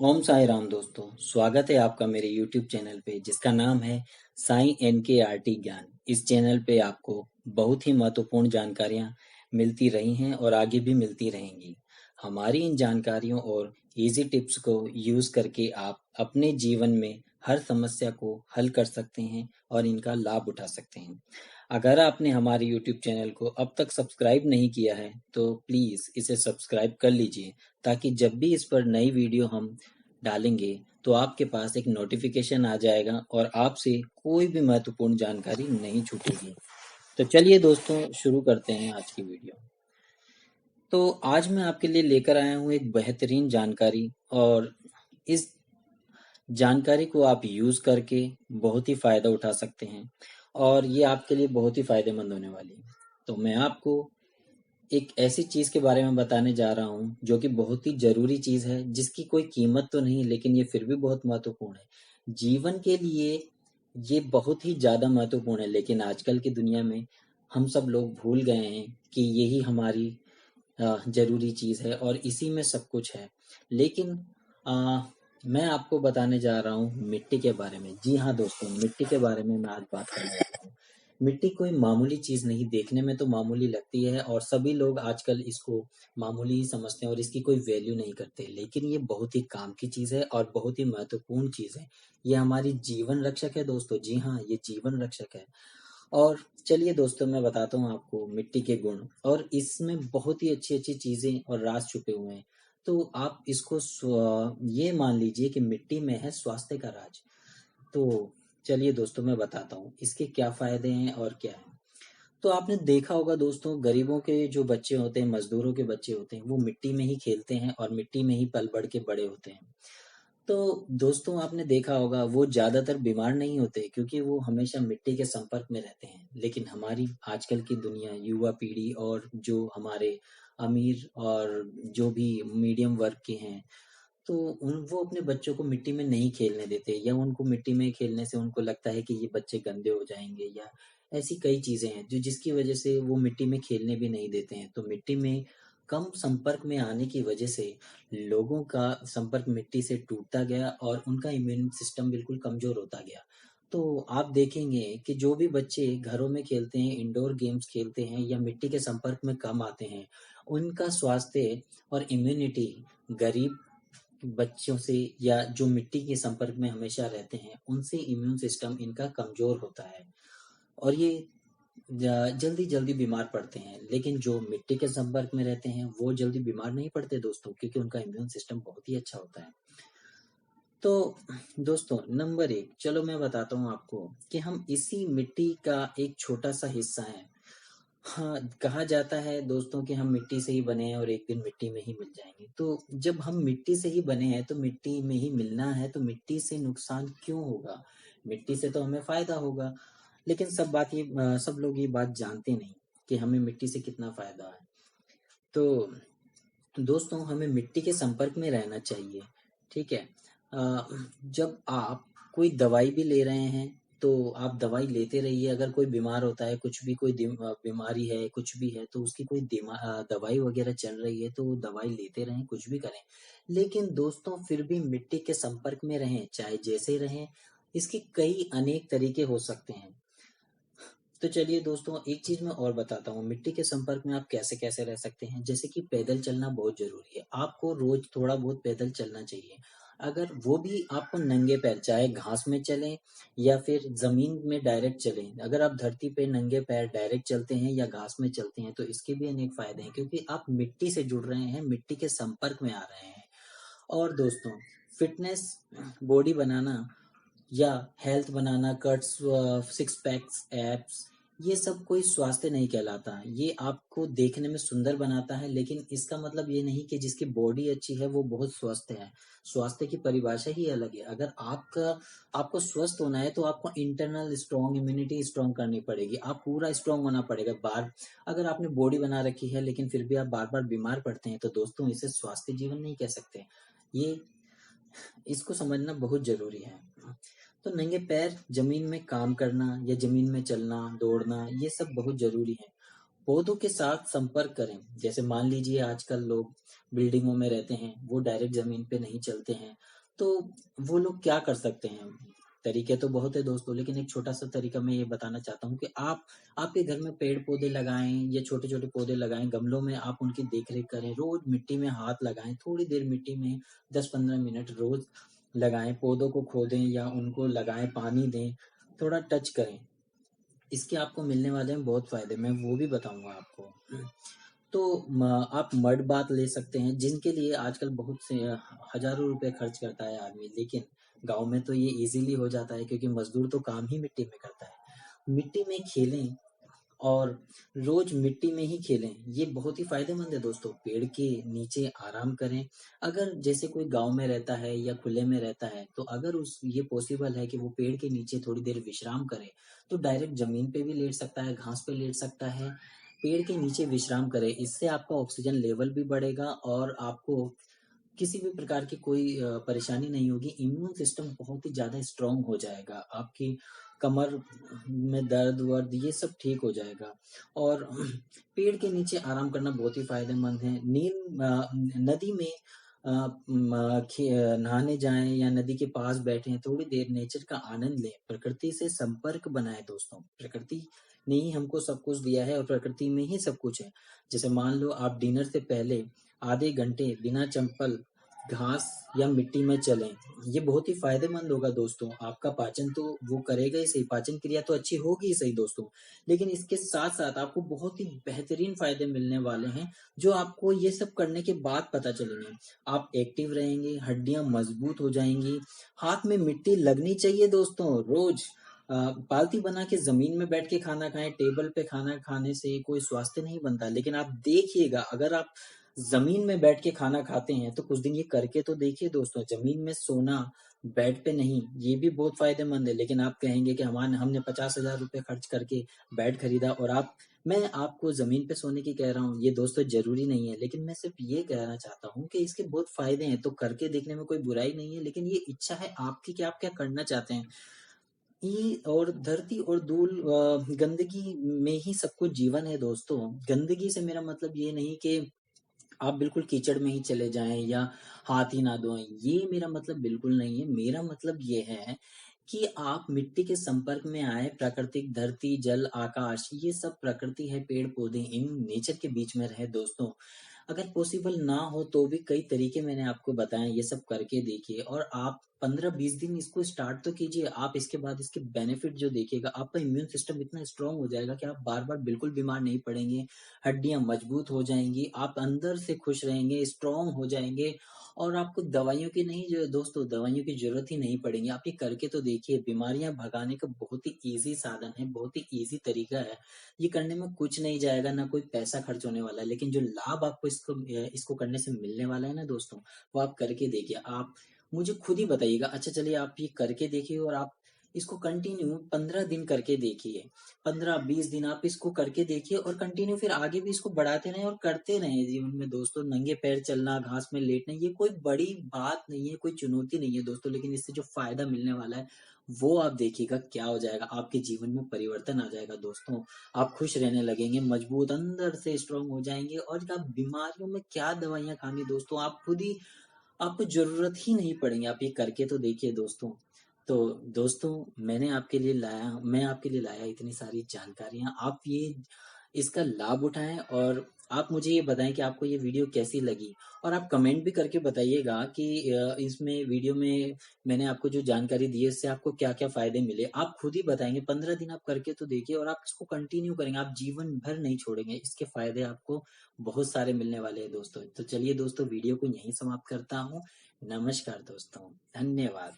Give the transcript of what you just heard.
ओम साई राम दोस्तों, स्वागत है आपका मेरे YouTube चैनल पे जिसका नाम है साई NKRT ज्ञान। इस चैनल पे आपको बहुत ही महत्वपूर्ण जानकारियाँ मिलती रही हैं और आगे भी मिलती रहेंगी। हमारी इन जानकारियों और इजी टिप्स को यूज़ करके आप अपने जीवन में हर समस्या को हल कर सकते हैं और इनका लाभ उठा सकते हैं। अगर आपने हमारे YouTube चैनल को अब तक सब्सक्राइब नहीं किया है तो प्लीज़ इसे सब्सक्राइब कर लीजिए ताकि जब भी इस पर नई वीडियो हम डालेंगे तो आपके पास एक नोटिफिकेशन आ जाएगा और आपसे कोई भी महत्वपूर्ण जानकारी नहीं छूटेगी। तो चलिए दोस्तों शुरू करते हैं आज की वीडियो। तो आज मैं आपके लिए लेकर आया हूँ एक बेहतरीन जानकारी और इस जानकारी को आप यूज़ करके बहुत ही फ़ायदा उठा सकते हैं और ये आपके लिए बहुत ही फ़ायदेमंद होने वाली है। तो मैं आपको एक ऐसी चीज़ के बारे में बताने जा रहा हूँ जो कि बहुत ही ज़रूरी चीज़ है, जिसकी कोई कीमत तो नहीं लेकिन ये फिर भी बहुत महत्वपूर्ण है। जीवन के लिए ये बहुत ही ज़्यादा महत्वपूर्ण है, लेकिन आजकल की दुनिया में हम सब लोग भूल गए हैं कि यही हमारी ज़रूरी चीज़ है और इसी में सब कुछ है। लेकिन अ, मैं आपको बताने जा रहा हूँ मिट्टी के बारे में। जी हाँ दोस्तों, मिट्टी के बारे में मैं आज बात करने वाला हूँ। मिट्टी कोई मामूली चीज़ नहीं, देखने में तो मामूली लगती है और सभी लोग आजकल इसको मामूली ही समझते हैं और इसकी कोई वैल्यू नहीं करते। लेकिन ये बहुत ही काम की चीज़ है और बहुत ही महत्वपूर्ण चीज़ है। ये हमारी जीवन रक्षक है दोस्तों। जी हाँ, ये जीवन रक्षक है। और चलिए दोस्तों मैं बताता हूँ आपको मिट्टी के गुण और इसमें बहुत ही अच्छी-अच्छी चीज़ें और राज छुपे हुए हैं। तो आप इसको ये मान लीजिए कि मिट्टी में है स्वास्थ्य का राज। तो चलिए दोस्तों मैं बताता हूँ इसके क्या फ़ायदे हैं और क्या है। तो आपने देखा होगा दोस्तों, गरीबों के जो बच्चे होते हैं, मज़दूरों के बच्चे होते हैं, वो मिट्टी में ही खेलते हैं और मिट्टी में ही पल-बढ़ के बड़े होते हैं। तो दोस्तों आपने देखा होगा वो ज़्यादातर बीमार नहीं होते क्योंकि वो हमेशा मिट्टी के संपर्क में रहते हैं। लेकिन हमारी आजकल की दुनिया, युवा पीढ़ी और जो हमारे अमीर और जो भी मीडियम वर्ग के हैं, तो उन वो अपने बच्चों को मिट्टी में नहीं खेलने देते या उनको मिट्टी में खेलने से उनको लगता है कि ये बच्चे गंदे हो जाएँगे या ऐसी कई चीज़ें हैं जो जिसकी वजह से वो मिट्टी में खेलने भी नहीं देते हैं। तो मिट्टी में कम संपर्क में आने की वजह से लोगों का संपर्क मिट्टी से टूटता गया और उनका इम्यून सिस्टम बिल्कुल कमज़ोर होता गया। तो आप देखेंगे कि जो भी बच्चे घरों में खेलते हैं, इंडोर गेम्स खेलते हैं या मिट्टी के संपर्क में कम आते हैं, उनका स्वास्थ्य और इम्यूनिटी गरीब बच्चों से या जो मिट्टी के संपर्क में हमेशा रहते हैं, उनसे इम्यून सिस्टम इनका कमज़ोर होता है और ये जल्दी-जल्दी बीमार पड़ते हैं। लेकिन जो मिट्टी के संपर्क में रहते हैं, वो जल्दी बीमार नहीं पड़ते दोस्तों, क्योंकि उनका इम्यून सिस्टम बहुत ही अच्छा होता है। तो दोस्तों नंबर 1 चलो मैं बताता हूँ आपको कि हम इसी मिट्टी का एक छोटा-सा हिस्सा हैं। हाँ, कहा जाता है दोस्तों कि हम मिट्टी से ही बने हैं और एक दिन मिट्टी में ही मिल जाएँगे। तो जब हम मिट्टी से ही बने हैं, तो मिट्टी में ही मिलना है, तो मिट्टी से नुकसान क्यों होगा? मिट्टी से तो हमें फ़ायदा होगा। लेकिन सब लोग ये बात जानते नहीं कि हमें मिट्टी से कितना फ़ायदा है। तो दोस्तों हमें मिट्टी के संपर्क में रहना चाहिए, ठीक है? जब आप कोई दवाई भी ले रहे हैं, तो आप दवाई लेते रहिए। अगर कोई बीमार होता है, कुछ भी कोई बीमारी है, कुछ भी है, तो उसकी कोई दवाई वगैरह चल रही है, तो वो दवाई लेते रहें, कुछ भी करें। लेकिन दोस्तों फिर भी मिट्टी के संपर्क में रहें, चाहे जैसे रहें, इसके कई अनेक तरीके हो सकते हैं। तो चलिए दोस्तों एक चीज़ मैं और बताता हूँ, मिट्टी के संपर्क में आप कैसे-कैसे रह सकते हैं। जैसे कि पैदल चलना बहुत ज़रूरी है। आपको रोज़ थोड़ा बहुत पैदल चलना चाहिए। अगर वो भी आपको नंगे पैर, चाहे घास में चलें या फिर ज़मीन में डायरेक्ट चलें। अगर आप धरती पे नंगे पैर डायरेक्ट चलते हैं या घास में चलते हैं तो इसके भी अनेक फ़ायदे हैं, क्योंकि आप मिट्टी से जुड़ रहे हैं, मिट्टी के संपर्क में आ रहे हैं। और दोस्तों फिटनेस, बॉडी बनाना या हेल्थ बनाना, कट्स, सिक्स पैक्स, एब्स, ये सब कोई स्वास्थ्य नहीं कहलाता। ये आपको देखने में सुंदर बनाता है, लेकिन इसका मतलब ये नहीं कि जिसकी बॉडी अच्छी है वो बहुत स्वस्थ है। स्वास्थ्य की परिभाषा ही अलग है। अगर आपको स्वस्थ होना है तो आपको इंटरनल स्ट्रॉन्ग इम्यूनिटी स्ट्रॉन्ग करनी पड़ेगी। आप पूरा स्ट्रॉन्ग होना पड़ेगा। बार अगर आपने बॉडी बना रखी है लेकिन फिर भी आप बार-बार बीमार पड़ते हैं तो दोस्तों इसे स्वास्थ्य जीवन नहीं कह सकते। ये इसको समझना बहुत ज़रूरी है। तो नंगे पैर ज़मीन में काम करना या ज़मीन में चलना, दौड़ना, ये सब बहुत ज़रूरी है। पौधों के साथ संपर्क करें। जैसे मान लीजिए आजकल लोग बिल्डिंगों में रहते हैं, वो डायरेक्ट ज़मीन पे नहीं चलते हैं, तो वो लोग क्या कर सकते हैं? तरीके तो बहुत है दोस्तों, लेकिन एक छोटा-सा तरीका मैं ये बताना चाहता हूँ कि आप आपके घर में पेड़-पौधे लगाएँ या छोटे-छोटे पौधे लगाएँ, गमलों में आप उनकी देख-रेख करें, रोज़ मिट्टी में हाथ लगाएँ, थोड़ी देर मिट्टी में 10-15 मिनट रोज़ लगाएँ, पौधों को खोदें या उनको लगाएँ, पानी दें, थोड़ा टच करें। इसके आपको मिलने वाले हैं बहुत फ़ायदे, मैं वो भी बताऊँगा आपको। तो आप मड बाथ ले सकते हैं, जिनके लिए आजकल बहुत से हज़ारों रुपए खर्च करता है आदमी, लेकिन गाँव में तो ये ईज़िली हो जाता है क्योंकि मज़दूर तो काम ही मिट्टी में करता है। मिट्टी में खेलें और रोज मिट्टी में ही खेलें, ये बहुत ही फायदेमंद है दोस्तों। पेड़ के नीचे आराम करें। अगर जैसे कोई गांव में रहता है या खुले में रहता है, तो अगर उस ये पॉसिबल है कि वो पेड़ के नीचे थोड़ी देर विश्राम करे, तो डायरेक्ट जमीन पे भी लेट सकता है, घास पे लेट सकता है, पेड़ के नीचे विश्राम करे। इससे आपका ऑक्सीजन लेवल भी बढ़ेगा और आपको किसी भी प्रकार की कोई परेशानी नहीं होगी। इम्यून सिस्टम बहुत ही ज़्यादा स्ट्रांग हो जाएगा। आपकी कमर में दर्द-वर्द ये सब ठीक हो जाएगा और पेड़ के नीचे आराम करना बहुत ही फ़ायदेमंद है। नदी में नहाने जाएँ या नदी के पास बैठें, थोड़ी देर नेचर का आनंद लें, प्रकृति से संपर्क बनाएँ दोस्तों। प्रकृति ने ही हमको सब कुछ दिया है और प्रकृति में ही सब कुछ है। जैसे मान लो आप डिनर से पहले आधे घंटे बिना चप्पल घास या मिट्टी में चलें, ये बहुत ही फायदेमंद होगा दोस्तों। आपका पाचन तो वो करेगा ही सही, पाचन क्रिया तो अच्छी होगी ही सही दोस्तों, लेकिन इसके साथ साथ आपको बहुत ही बेहतरीन फायदे मिलने वाले हैं, जो आपको ये सब करने के बाद पता चलेंगे। आप एक्टिव रहेंगे, हड्डियां मजबूत हो जाएंगी, हाथ में मिट्टी लगनी चाहिए दोस्तों। रोज पालती बना के जमीन में बैठ के खाना खाएं, टेबल पे खाना खाने से कोई स्वास्थ्य नहीं बनता, लेकिन आप देखिएगा अगर आप जमीन में बैठ के खाना खाते हैं तो कुछ दिन ये करके तो देखिए दोस्तों। जमीन में सोना, बेड पे नहीं, ये भी बहुत फायदेमंद है। लेकिन आप कहेंगे कि हमारे हमने 50,000 रुपए खर्च करके बेड खरीदा और मैं आपको जमीन पे सोने की कह रहा हूँ, ये दोस्तों जरूरी नहीं है। लेकिन मैं सिर्फ ये कहना चाहता हूँ कि इसके बहुत फायदे हैं, तो करके देखने में कोई बुराई नहीं है, लेकिन ये इच्छा है आपकी कि आप क्या करना चाहते हैं। ये और धरती और धूल गंदगी में ही सब कुछ जीवन है दोस्तों। गंदगी से मेरा मतलब ये नहीं कि आप बिल्कुल कीचड़ में ही चले जाएं या हाथ ही ना धोएं, ये मेरा मतलब बिल्कुल नहीं है। मेरा मतलब ये है कि आप मिट्टी के संपर्क में आए। प्राकृतिक धरती, जल, आकाश, ये सब प्रकृति है, पेड़ पौधे, इन नेचर के बीच में रहे दोस्तों। अगर पॉसिबल ना हो तो भी कई तरीके मैंने आपको बताए, ये सब करके देखिए और आप 15-20 दिन इसको स्टार्ट तो कीजिए। आप इसके बाद इसके बेनिफिट जो देखिएगा, आपका इम्यून सिस्टम इतना स्ट्रांग हो जाएगा कि आप बार बार बिल्कुल बीमार नहीं पड़ेंगे। हड्डियां मजबूत हो जाएंगी, आप अंदर से खुश रहेंगे, स्ट्रांग हो जाएंगे और आपको दवाइयों की नहीं, जो दोस्तों दवाइयों की जरूरत ही नहीं पड़ेगी। आप ये करके तो देखिए, बीमारियां भगाने का बहुत ही इजी साधन है, बहुत ही इजी तरीका है। ये करने में कुछ नहीं जाएगा, ना कोई पैसा खर्च होने वाला है, लेकिन जो लाभ आपको इसको करने से मिलने वाला है ना दोस्तों, वो आप करके देखिए। आप मुझे खुद ही बताइएगा। अच्छा चलिए, आप ये करके देखिए और आप इसको कंटिन्यू 15 दिन करके देखिए। 15-20 दिन आप इसको करके देखिए और कंटिन्यू फिर आगे भी इसको बढ़ाते रहें और करते रहें जीवन में दोस्तों। नंगे पैर चलना, घास में लेटना, ये कोई बड़ी बात नहीं है, कोई चुनौती नहीं है दोस्तों, लेकिन इससे जो फायदा मिलने वाला है वो आप देखिएगा क्या हो जाएगा। आपके जीवन में परिवर्तन आ जाएगा दोस्तों। आप खुश रहने लगेंगे, मजबूत, अंदर से स्ट्रांग हो जाएंगे और आप बीमारियों में क्या दवाइयां खानी दोस्तों, आप खुद ही, आपको ज़रूरत ही नहीं पड़ेगी। आप ये करके तो देखिए दोस्तों। तो दोस्तों, मैं आपके लिए लाया इतनी सारी जानकारियाँ। आप ये इसका लाभ उठाएँ और आप मुझे ये बताएँ कि आपको ये वीडियो कैसी लगी और आप कमेंट भी करके बताइएगा कि इसमें वीडियो में मैंने आपको जो जानकारी दी है, इससे आपको क्या-क्या फ़ायदे मिले। आप खुद ही बताएँगे। 15 दिन आप करके तो देखिए और आप इसको कंटिन्यू करेंगे, आप जीवन भर नहीं छोड़ेंगे। इसके फ़ायदे आपको बहुत सारे मिलने वाले हैं दोस्तों। तो चलिए दोस्तों, वीडियो को यहीं समाप्त करता हूँ। नमस्कार दोस्तों, धन्यवाद।